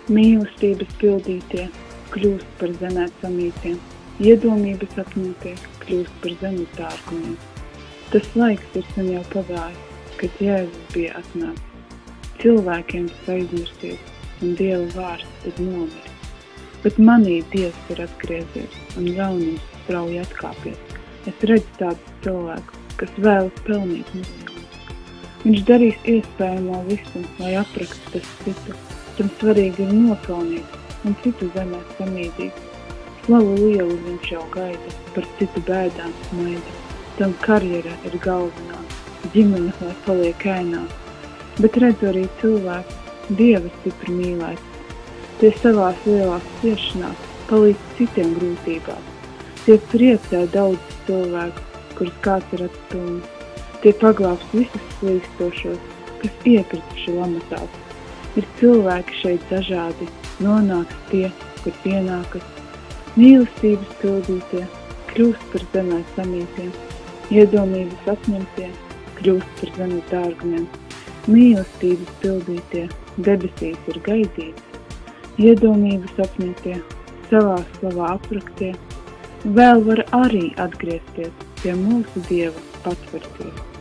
Mīlestības pildītie kļūst par zemē samītiem, iedomības apņemtie kļūst par zemes dārgumiem. Tas laiks ir sen jau pagājis, kad Jēzus bija atnācis. Cilvēkiem tas aizmirsties, un Dieva vārds ir nomiris. Bet manī Dievs ir atgriezies, un ļaunums strauji atkāpies. Es redzu tādus cilvēkus, kas vēlas pelnīt miljonus. Viņš darīs iespējamo visu, lai aprakstu tas citu. Tam svarīgi ir nopelnīt un citu zemē samīdīt. Slavu lielu viņš jau gaida, par citu bēdām smaida. Tam karjera ir galvenā, ģimene lai paliek ēnā. Bet redzu arī cilvēku, Dieva stipri mīlēt. Tie savās lielās ciešanās palīdz citiem grūtībās. Tie priecē daudz cilvēku, kurus kāds ir atstūmis. Tie paglābs visus slīkstošos, kas iekrituši lamatās. Ir cilvēki šeit dažādi, nonāks tie, kur pienākas. Mīlestības pildītie kļūst par zemē samītiem, iedomības apņemtie kļūst par zemes dārgumiem. Mīlestības pildītie debesīs ir gaidīts, iedomības apņemtie savā slavā apraktie vēl var arī atgriezties pie mūsu Dieva patverties.